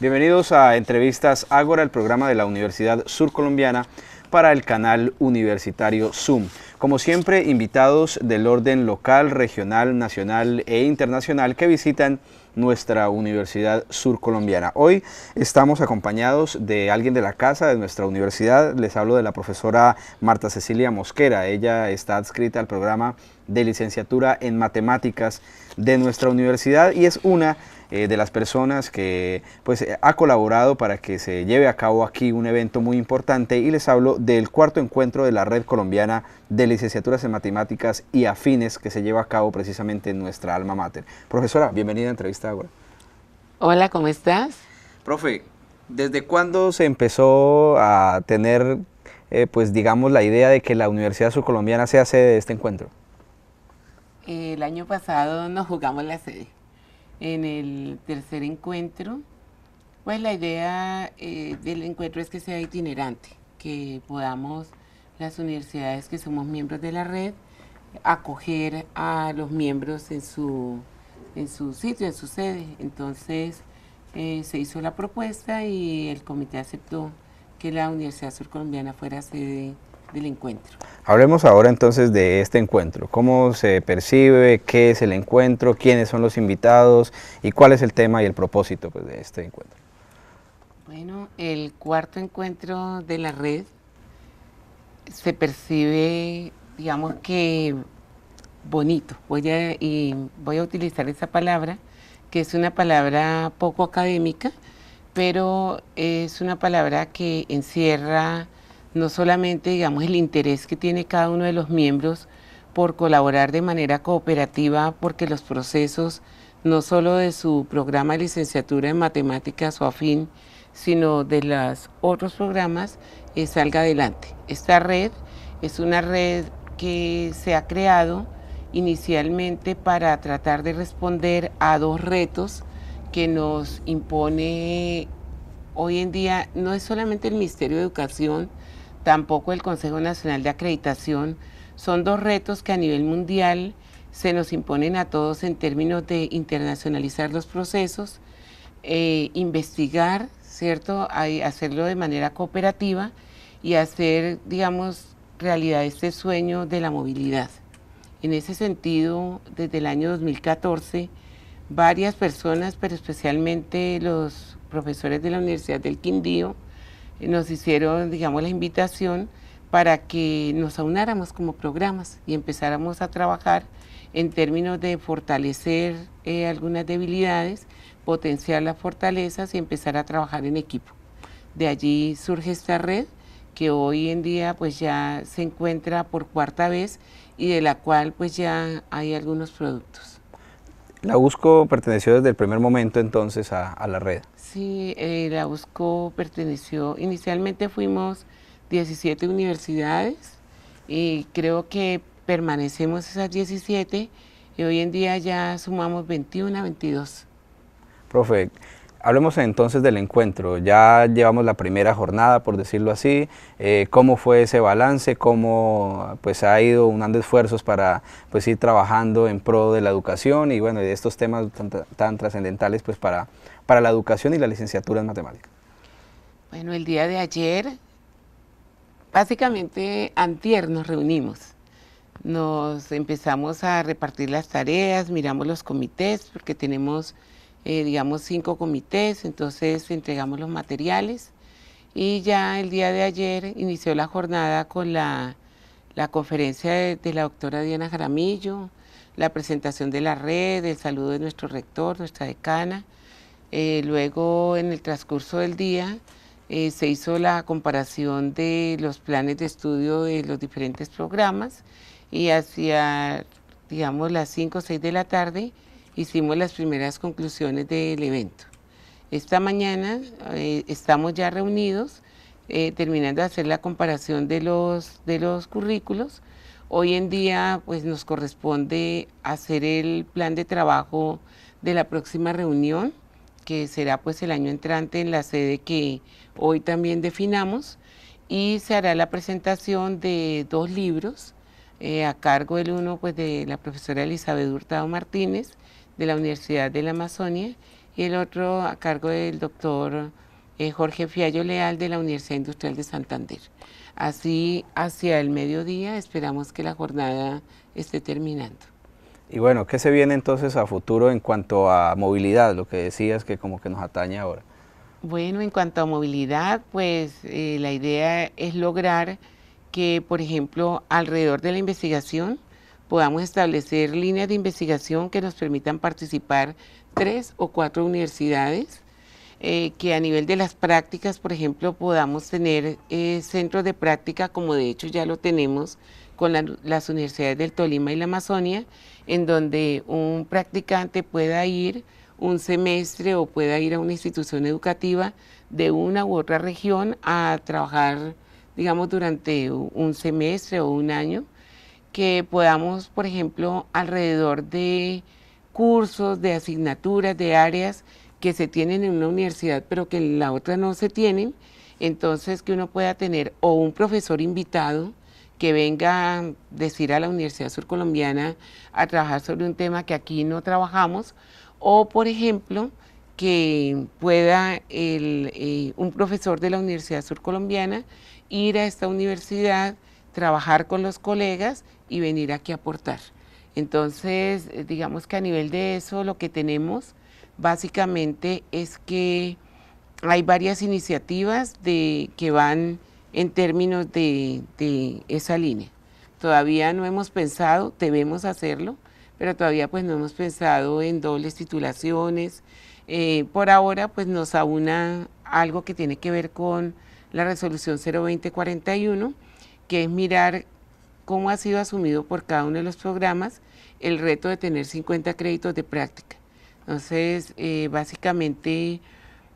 Bienvenidos a Entrevistas Ágora, el programa de la Universidad Surcolombiana para el canal universitario Zoom. Como siempre, invitados del orden local, regional, nacional e internacional que visitan nuestra Universidad Surcolombiana. Hoy estamos acompañados de alguien de la casa de nuestra universidad. Les hablo de la profesora Marta Cecilia Mosquera. Ella está adscrita al programa de licenciatura en matemáticas de nuestra universidad y es una de las personas que ha colaborado para que se lleve a cabo aquí un evento muy importante, y les hablo del cuarto encuentro de la Red Colombiana de Licenciaturas en Matemáticas y Afines, que se lleva a cabo precisamente en nuestra alma mater. Profesora, bienvenida a Entrevista Ágora. Hola, ¿cómo estás? Profe, ¿desde cuándo se empezó a tener, digamos, la idea de que la Universidad Surcolombiana sea sede de este encuentro? El año pasado nos jugamos la sede. En el tercer encuentro, pues la idea del encuentro es que sea itinerante, que podamos las universidades que somos miembros de la red acoger a los miembros en su sitio, en su sede. Entonces se hizo la propuesta y el comité aceptó que la Universidad Surcolombiana fuera sede del encuentro. Hablemos ahora entonces de este encuentro. ¿Cómo se percibe? ¿Qué es el encuentro? ¿Quiénes son los invitados? ¿Y cuál es el tema y el propósito de este encuentro? Bueno, el cuarto encuentro de la red se percibe, digamos que bonito. Voy a utilizar esa palabra, que es una palabra poco académica, pero es una palabra que encierra no solamente, digamos, el interés que tiene cada uno de los miembros por colaborar de manera cooperativa, porque los procesos, no solo de su programa de licenciatura en matemáticas o afín, sino de los otros programas, salga adelante. Esta red es una red que se ha creado inicialmente para tratar de responder a dos retos que nos impone hoy en día. No es solamente el Ministerio de Educación, tampoco el Consejo Nacional de Acreditación. Son dos retos que a nivel mundial se nos imponen a todos en términos de internacionalizar los procesos, investigar, ¿cierto?, hacerlo de manera cooperativa y hacer, digamos, realidad este sueño de la movilidad. En ese sentido, desde el año 2014, varias personas, pero especialmente los profesores de la Universidad del Quindío, nos hicieron, digamos, la invitación para que nos aunáramos como programas y empezáramos a trabajar en términos de fortalecer algunas debilidades, potenciar las fortalezas y empezar a trabajar en equipo. De allí surge esta red que hoy en día pues ya se encuentra por cuarta vez y de la cual pues ya hay algunos productos. La USCO perteneció desde el primer momento entonces a la red. Sí, la USCO perteneció, inicialmente fuimos 17 universidades y creo que permanecemos esas 17 y hoy en día ya sumamos 21 a 22. Profe, hablemos entonces del encuentro. Ya llevamos la primera jornada, por decirlo así. ¿Cómo fue ese balance? ¿Cómo ha ido unando esfuerzos para ir trabajando en pro de la educación y de estos temas tan trascendentales para la educación y la licenciatura en matemáticas? Bueno, el día de ayer, básicamente antier nos reunimos. Nos empezamos a repartir las tareas, miramos los comités, porque tenemos digamos 5 comités, entonces entregamos los materiales y ya el día de ayer inició la jornada con la conferencia de la doctora Diana Jaramillo, la presentación de la red, el saludo de nuestro rector, nuestra decana. Luego en el transcurso del día se hizo la comparación de los planes de estudio de los diferentes programas y hacia, digamos, las 5 o 6 de la tarde hicimos las primeras conclusiones del evento. Esta mañana estamos ya reunidos, terminando de hacer la comparación de los currículos. Hoy en día pues nos corresponde hacer el plan de trabajo de la próxima reunión, que será pues el año entrante en la sede que hoy también definamos, y se hará la presentación de 2 libros, a cargo del uno pues de la profesora Elizabeth Hurtado Martínez, de la Universidad de la Amazonia, y el otro a cargo del doctor Jorge Fiallo Leal de la Universidad Industrial de Santander. Así, hacia el mediodía esperamos que la jornada esté terminando. Y bueno, ¿qué se viene entonces a futuro en cuanto a movilidad, lo que decías que como que nos atañe ahora? Bueno, en cuanto a movilidad, pues la idea es lograr que, por ejemplo, alrededor de la investigación podamos establecer líneas de investigación que nos permitan participar 3 o 4 universidades, que a nivel de las prácticas, por ejemplo, podamos tener centros de práctica, como de hecho ya lo tenemos con las universidades del Tolima y la Amazonia, en donde un practicante pueda ir un semestre o pueda ir a una institución educativa de una u otra región a trabajar, digamos, durante un semestre o un año, que podamos, por ejemplo, alrededor de cursos, de asignaturas, de áreas que se tienen en una universidad, pero que en la otra no se tienen, entonces que uno pueda tener o un profesor invitado que venga a decir a la Universidad Surcolombiana a trabajar sobre un tema que aquí no trabajamos, o por ejemplo, que pueda un profesor de la Universidad Surcolombiana ir a esta universidad, trabajar con los colegas y venir aquí a aportar. Entonces, digamos que a nivel de eso, lo que tenemos básicamente es que hay varias iniciativas que van en términos de esa línea. Todavía no hemos pensado, debemos hacerlo, pero todavía pues no hemos pensado en dobles titulaciones. Por ahora pues nos aúna algo que tiene que ver con la resolución 02041, que es mirar cómo ha sido asumido por cada uno de los programas el reto de tener 50 créditos de práctica. Entonces, básicamente,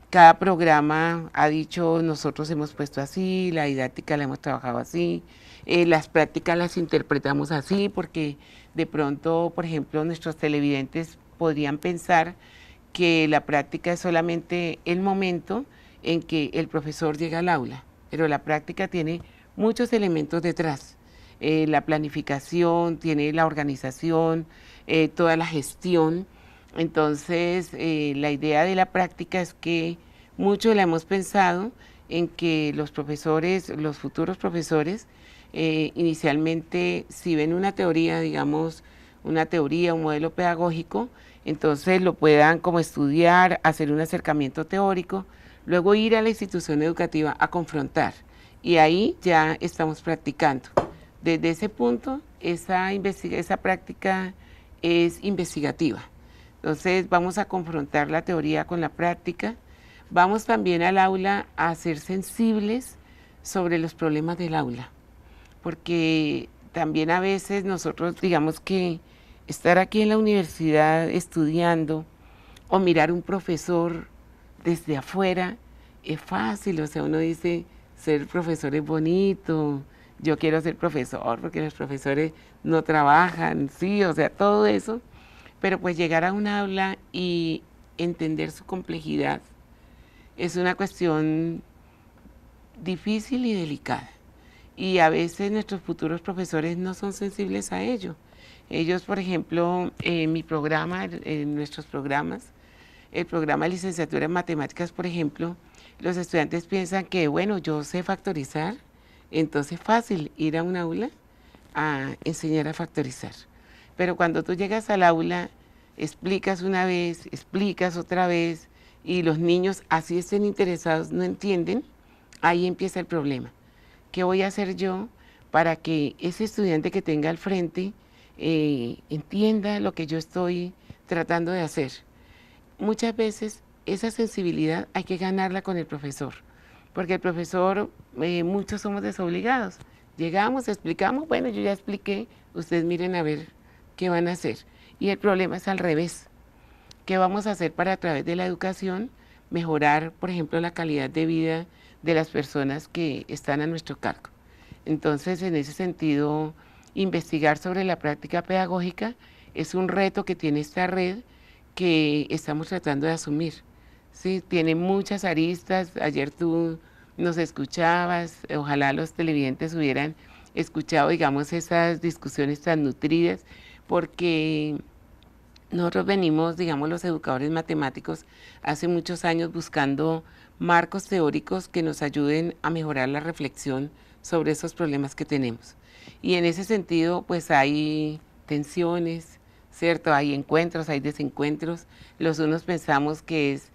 cada programa ha dicho, nosotros hemos puesto así, la didáctica la hemos trabajado así, las prácticas las interpretamos así, porque de pronto, por ejemplo, nuestros televidentes podrían pensar que la práctica es solamente el momento en que el profesor llega al aula, pero la práctica tiene muchos elementos detrás. La planificación, tiene la organización, toda la gestión. Entonces, la idea de la práctica es que mucho la hemos pensado en que los profesores, los futuros profesores, inicialmente, si ven una teoría, digamos, una teoría, un modelo pedagógico, entonces lo puedan como estudiar, hacer un acercamiento teórico, luego ir a la institución educativa a confrontar. Y ahí ya estamos practicando. Desde ese punto, esa práctica es investigativa. Entonces vamos a confrontar la teoría con la práctica. Vamos también al aula a ser sensibles sobre los problemas del aula, porque también a veces nosotros, digamos que estar aquí en la universidad estudiando o mirar un profesor desde afuera es fácil, o sea, uno dice, ser profesor es bonito, yo quiero ser profesor porque los profesores no trabajan, sí, o sea, todo eso, pero pues llegar a un aula y entender su complejidad es una cuestión difícil y delicada. Y a veces nuestros futuros profesores no son sensibles a ello. Ellos, por ejemplo, en mi programa, en nuestros programas, el programa de licenciatura en matemáticas, por ejemplo, los estudiantes piensan que, bueno, yo sé factorizar, entonces es fácil ir a un aula a enseñar a factorizar. Pero cuando tú llegas al aula, explicas una vez, explicas otra vez, y los niños, así estén interesados, no entienden, ahí empieza el problema. ¿Qué voy a hacer yo para que ese estudiante que tenga al frente entienda lo que yo estoy tratando de hacer? Muchas veces esa sensibilidad hay que ganarla con el profesor, porque el profesor, muchos somos desobligados. Llegamos, explicamos, bueno, yo ya expliqué, ustedes miren a ver qué van a hacer. Y el problema es al revés. ¿Qué vamos a hacer para, a través de la educación, mejorar, por ejemplo, la calidad de vida de las personas que están a nuestro cargo? Entonces, en ese sentido, investigar sobre la práctica pedagógica es un reto que tiene esta red que estamos tratando de asumir. Sí, tiene muchas aristas. Ayer tú nos escuchabas, ojalá los televidentes hubieran escuchado, digamos, esas discusiones tan nutridas, porque Nosotros venimos, digamos, los educadores matemáticos, hace muchos años buscando marcos teóricos que nos ayuden a mejorar la reflexión sobre esos problemas que tenemos. Y en ese sentido, pues hay tensiones, ¿cierto? Hay encuentros, hay desencuentros. Los unos pensamos que es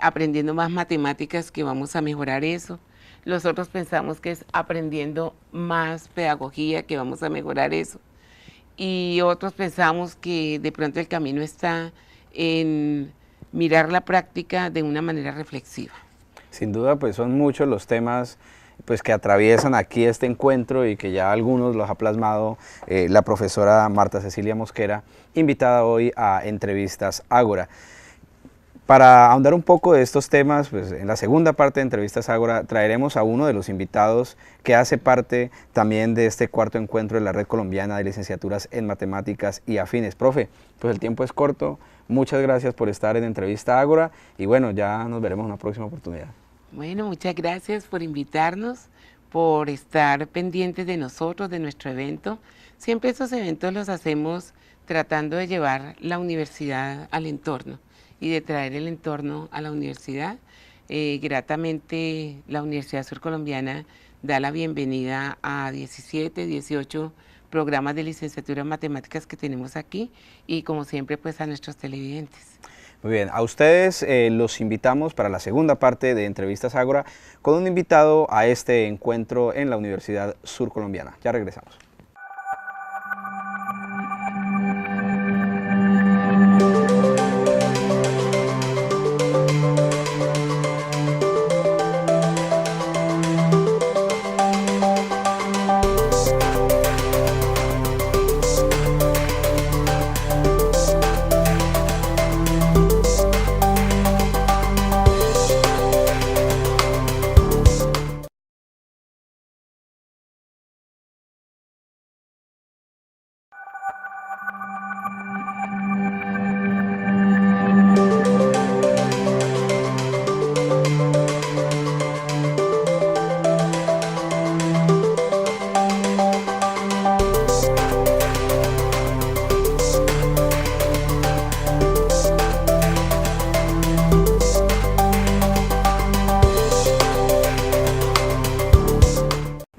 aprendiendo más matemáticas que vamos a mejorar eso. Los otros pensamos que es aprendiendo más pedagogía que vamos a mejorar eso. Y otros pensamos que de pronto el camino está en mirar la práctica de una manera reflexiva. Sin duda, pues son muchos los temas pues, que atraviesan aquí este encuentro y que ya algunos los ha plasmado la profesora Marta Cecilia Mosquera, invitada hoy a Entrevistas Ágora. Para ahondar un poco de estos temas, pues en la segunda parte de Entrevistas Ágora traeremos a uno de los invitados que hace parte también de este cuarto encuentro de la Red Colombiana de Licenciaturas en Matemáticas y Afines. Profe, pues el tiempo es corto, muchas gracias por estar en Entrevista Ágora y bueno, ya nos veremos en una próxima oportunidad. Bueno, muchas gracias por invitarnos, por estar pendientes de nosotros, de nuestro evento. Siempre estos eventos los hacemos tratando de llevar la universidad al entorno y de traer el entorno a la universidad. Gratamente la Universidad Surcolombiana da la bienvenida a 17, 18 programas de licenciatura en matemáticas que tenemos aquí y como siempre pues a nuestros televidentes. Muy bien, a ustedes los invitamos para la segunda parte de Entrevistas Ágora con un invitado a este encuentro en la Universidad Surcolombiana. Ya regresamos.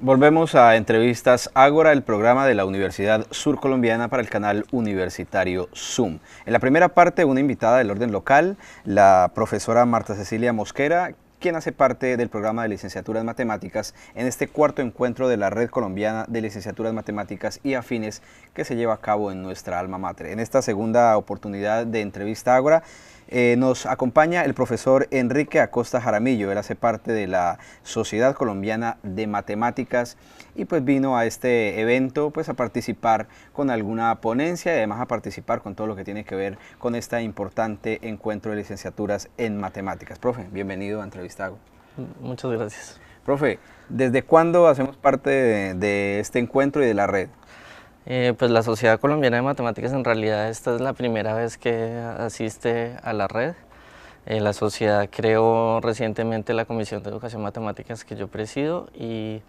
Volvemos a Entrevistas Ágora, el programa de la Universidad Surcolombiana para el canal universitario Zoom. En la primera parte, una invitada del orden local, la profesora Marta Cecilia Mosquera, quien hace parte del programa de licenciatura en matemáticas en este cuarto encuentro de la Red Colombiana de Licenciaturas Matemáticas y Afines que se lleva a cabo en nuestra alma mater. En esta segunda oportunidad de Entrevista Ágora, nos acompaña el profesor Enrique Acosta Jaramillo. Él hace parte de la Sociedad Colombiana de Matemáticas y pues vino a este evento pues a participar con alguna ponencia y además a participar con todo lo que tiene que ver con este importante encuentro de licenciaturas en matemáticas. Profe, bienvenido a Entrevista Ágora. Muchas gracias. Profe, ¿desde cuándo hacemos parte de este encuentro y de la red? Pues la Sociedad Colombiana de Matemáticas, en realidad esta es la primera vez que asiste a la red. La sociedad creó recientemente la Comisión de Educación Matemáticas que yo presido y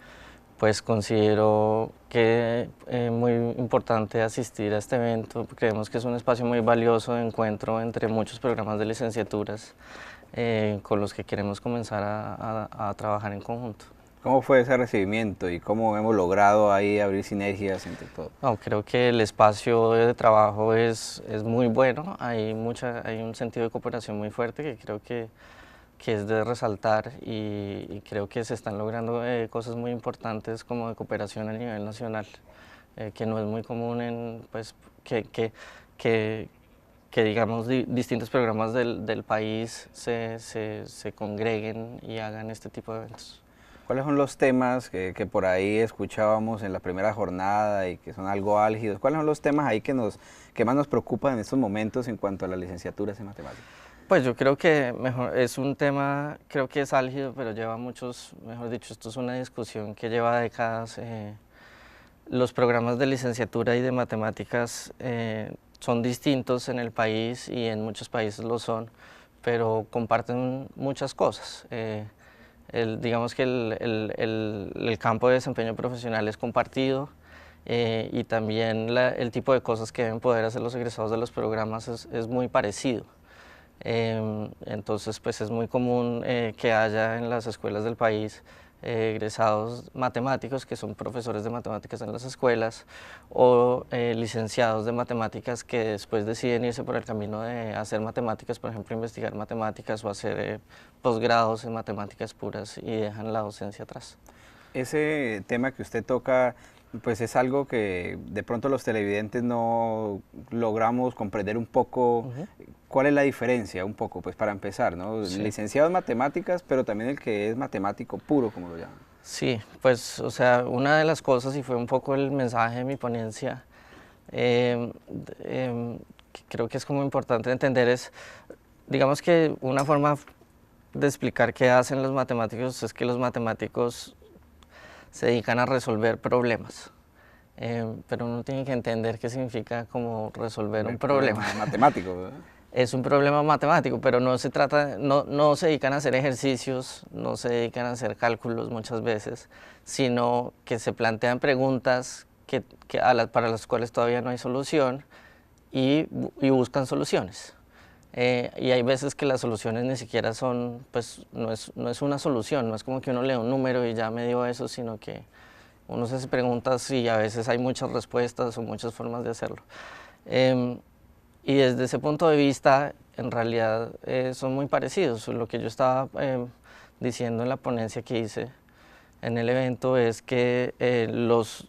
pues considero que es muy importante asistir a este evento. Creemos que es un espacio muy valioso de encuentro entre muchos programas de licenciaturas con los que queremos comenzar a trabajar en conjunto. ¿Cómo fue ese recibimiento y cómo hemos logrado ahí abrir sinergias entre todos? No, creo que el espacio de trabajo es muy bueno, hay un sentido de cooperación muy fuerte que creo que es de resaltar y creo que se están logrando cosas muy importantes como de cooperación a nivel nacional, que no es muy común en, pues, que digamos distintos programas del país se congreguen y hagan este tipo de eventos. ¿Cuáles son los temas que por ahí escuchábamos en la primera jornada y que son algo álgidos? ¿Cuáles son los temas ahí que más nos preocupan en estos momentos en cuanto a las licenciaturas en matemáticas? Pues yo creo que es un tema, creo que es álgido, pero lleva mejor dicho, esto es una discusión que lleva décadas. Los programas de licenciatura y de matemáticas son distintos en el país y en muchos países lo son, pero comparten muchas cosas. Digamos que el campo de desempeño profesional es compartido y también el tipo de cosas que deben poder hacer los egresados de los programas es muy parecido. Entonces, pues es muy común que haya en las escuelas del país egresados matemáticos que son profesores de matemáticas en las escuelas o licenciados de matemáticas que después deciden irse por el camino de hacer matemáticas, por ejemplo, investigar matemáticas o hacer posgrados en matemáticas puras y dejan la docencia atrás. Ese tema que usted toca, pues es algo que de pronto los televidentes no logramos comprender un poco. ¿Cuál es la diferencia un poco? Pues para empezar, ¿no? Sí. Licenciado en matemáticas, pero también el que es matemático puro, como lo llaman. Sí, pues, o sea, una de las cosas, y fue un poco el mensaje de mi ponencia, que creo que es como importante entender es, digamos que una forma de explicar qué hacen los matemáticos es que los matemáticos se dedican a resolver problemas. Pero uno tiene que entender qué significa como resolver un problema. Matemático, ¿verdad? Es un problema matemático, pero no se trata, no se dedican a hacer ejercicios, no se dedican a hacer cálculos muchas veces, sino que se plantean preguntas para las cuales todavía no hay solución y buscan soluciones. Y hay veces que las soluciones ni siquiera son, pues no es una solución, no es como que uno lee un número y ya me dio eso, sino que uno se hace preguntas y a veces hay muchas respuestas o muchas formas de hacerlo. Y desde ese punto de vista, en realidad son muy parecidos. Lo que yo estaba diciendo en la ponencia que hice en el evento es que los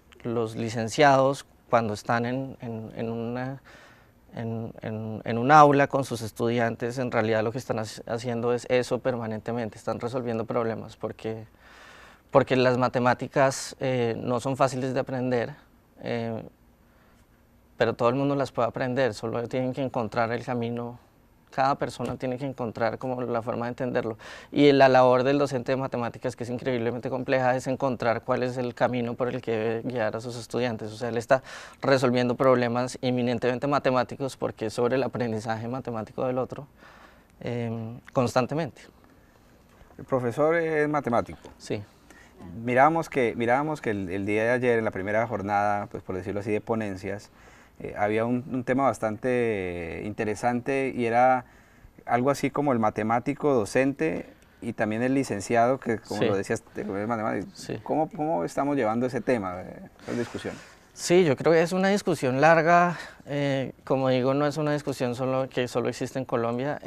licenciados, cuando están en un aula con sus estudiantes, en realidad lo que están haciendo es eso permanentemente, están resolviendo problemas, porque las matemáticas no son fáciles de aprender, pero todo el mundo las puede aprender, solo tienen que encontrar el camino. Cada persona tiene que encontrar como la forma de entenderlo. Y la labor del docente de matemáticas, que es increíblemente compleja, es encontrar cuál es el camino por el que debe guiar a sus estudiantes. O sea, él está resolviendo problemas eminentemente matemáticos porque es sobre el aprendizaje matemático del otro constantemente. El profesor es matemático. Sí. Mirábamos que el día de ayer, en la primera jornada, pues por decirlo así, de ponencias, había un tema bastante interesante y era algo así como el matemático docente y también el licenciado, que como Sí. lo decías, es matemático. Sí. ¿Cómo estamos llevando ese tema, esa discusión? Sí, yo creo que es una discusión larga, como digo, no es una discusión que solo existe en Colombia,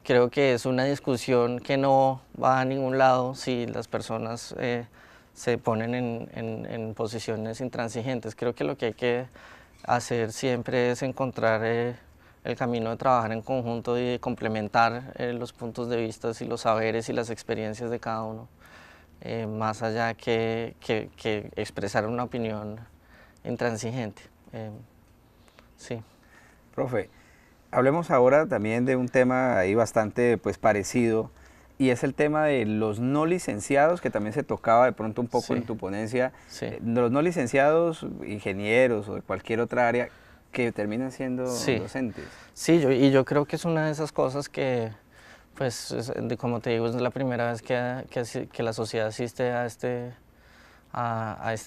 creo que es una discusión que no va a ningún lado si las personas se ponen en posiciones intransigentes. Creo que lo que hay que hacer siempre es encontrar el camino de trabajar en conjunto y de complementar los puntos de vista y los saberes y las experiencias de cada uno, más allá que expresar una opinión intransigente. Sí. Profe, hablemos ahora también de un tema ahí bastante pues parecido, y es el tema de los no licenciados, que también se tocaba de pronto un poco Sí. en tu ponencia. Sí. Los no licenciados, ingenieros o de cualquier otra área, que terminan siendo Sí. docentes. Sí, yo creo que es una de esas cosas que, pues, como te digo, es la primera vez que la sociedad asiste a este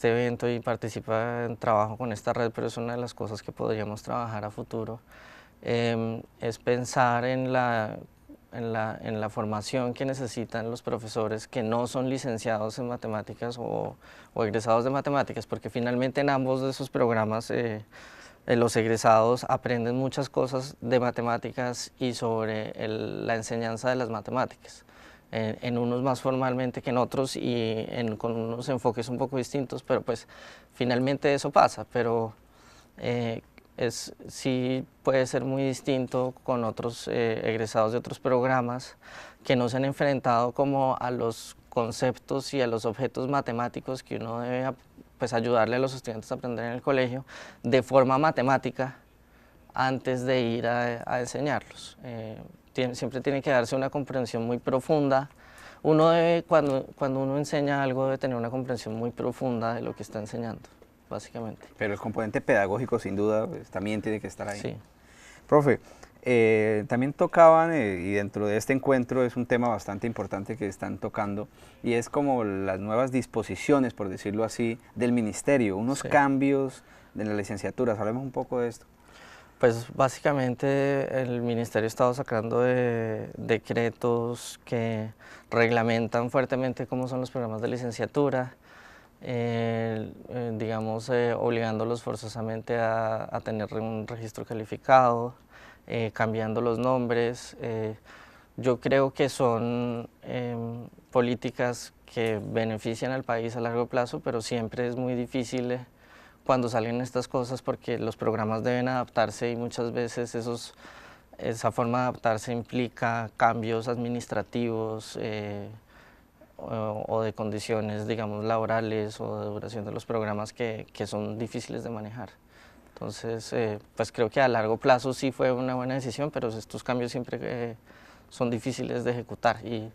evento y participa en trabajo con esta red, pero es una de las cosas que podríamos trabajar a futuro. Es pensar en la formación que necesitan los profesores que no son licenciados en matemáticas o egresados de matemáticas, porque finalmente en ambos de esos programas los egresados aprenden muchas cosas de matemáticas y sobre la enseñanza de las matemáticas. En unos más formalmente que en otros y con unos enfoques un poco distintos, pero pues finalmente eso pasa, pero sí puede ser muy distinto con otros egresados de otros programas que no se han enfrentado como a los conceptos y a los objetos matemáticos que uno debe pues, ayudarle a los estudiantes a aprender en el colegio de forma matemática antes de ir a enseñarlos. Siempre tiene que darse una comprensión muy profunda. Uno debe, cuando uno enseña algo, debe tener una comprensión muy profunda de lo que está enseñando, básicamente. Pero el componente pedagógico, sin duda, pues, también tiene que estar ahí. Sí. Profe, También tocaban, y dentro de este encuentro es un tema bastante importante que están tocando, y es como las nuevas disposiciones, por decirlo así, del ministerio, unos Sí. cambios de las licenciaturas. Hablemos un poco de esto. Pues básicamente el ministerio ha estado sacando decretos que reglamentan fuertemente cómo son los programas de licenciatura, digamos, obligándolos forzosamente a tener un registro calificado, cambiando los nombres. Yo creo que son políticas que benefician al país a largo plazo, pero siempre es muy difícil cuando salen estas cosas porque los programas deben adaptarse y muchas veces esa forma de adaptarse implica cambios administrativos o de condiciones, digamos, laborales o de duración de los programas que son difíciles de manejar. Entonces, pues creo que a largo plazo sí fue una buena decisión, pero estos cambios siempre son difíciles de ejecutar y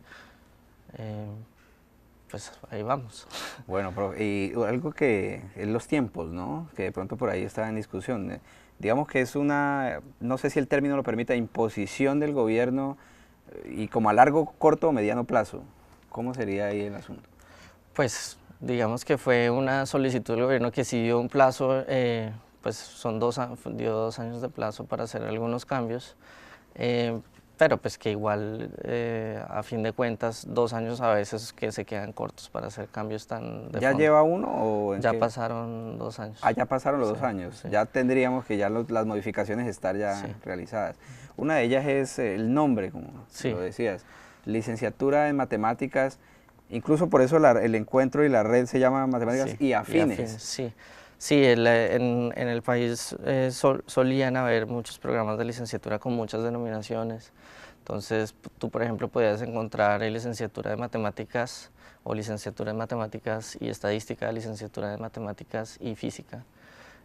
pues ahí vamos. Bueno, profe, y algo que es los tiempos, ¿no? Que de pronto por ahí está en discusión. Digamos que es una, no sé si el término lo permite, imposición del gobierno y como a largo, corto o mediano plazo. ¿Cómo sería ahí el asunto? Pues digamos que fue una solicitud del gobierno que sí dio un plazo, pues dio 2 años de plazo para hacer algunos cambios, pero pues que igual a fin de cuentas 2 años a veces que se quedan cortos para hacer cambios tan de ¿Ya fondo. lleva uno o en Ya qué? pasaron 2 años. Ah, ya pasaron los Sí, 2 años. sí. Ya tendríamos que ya las modificaciones estar ya Sí. realizadas. Una de ellas es el nombre, como Sí. lo decías. Licenciatura en matemáticas. Incluso por eso el encuentro y la red se llama Matemáticas Sí, y Afines. sí. Sí, en el país solían haber muchos programas de licenciatura con muchas denominaciones. Entonces, tú, por ejemplo, podías encontrar licenciatura de matemáticas o licenciatura en matemáticas y estadística, licenciatura de matemáticas y física.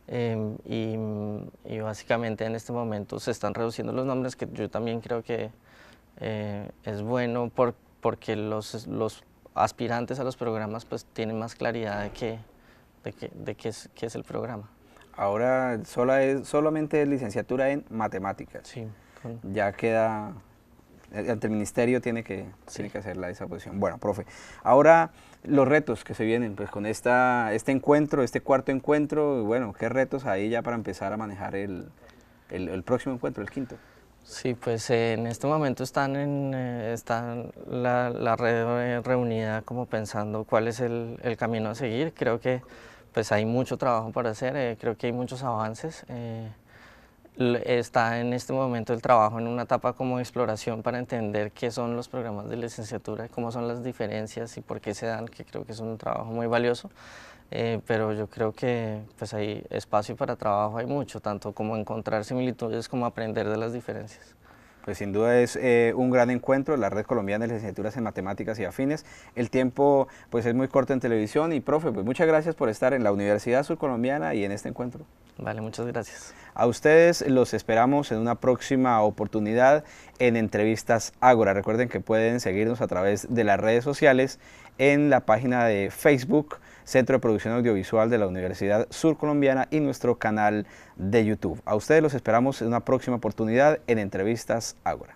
Y básicamente en este momento se están reduciendo los nombres, que yo también creo que es bueno porque los aspirantes a los programas pues tienen más claridad de qué es el programa. Ahora solamente es licenciatura en matemáticas. Sí, Ya queda, ante el ministerio tiene que hacer esa posición. Bueno, profe, ahora los retos que se vienen pues con este encuentro, este cuarto encuentro, bueno, ¿qué retos hay ya para empezar a manejar el próximo encuentro, el quinto? Sí, pues en este momento están la red reunida como pensando cuál es el camino a seguir. Creo que pues hay mucho trabajo para hacer, creo que hay muchos avances. Está en este momento el trabajo en una etapa como de exploración para entender qué son los programas de licenciatura, cómo son las diferencias y por qué se dan, que creo que es un trabajo muy valioso. Pero yo creo que pues hay espacio para trabajo, hay mucho, tanto como encontrar similitudes como aprender de las diferencias. Pues sin duda es un gran encuentro, la Red Colombiana de Licenciaturas en Matemáticas y Afines. El tiempo pues es muy corto en televisión y profe, pues muchas gracias por estar en la Universidad Surcolombiana y en este encuentro. Vale, muchas gracias. A ustedes los esperamos en una próxima oportunidad en Entrevistas Ágora. Recuerden que pueden seguirnos a través de las redes sociales en la página de Facebook, Centro de Producción Audiovisual de la Universidad Surcolombiana y nuestro canal de YouTube. A ustedes los esperamos en una próxima oportunidad en Entrevistas Ágora.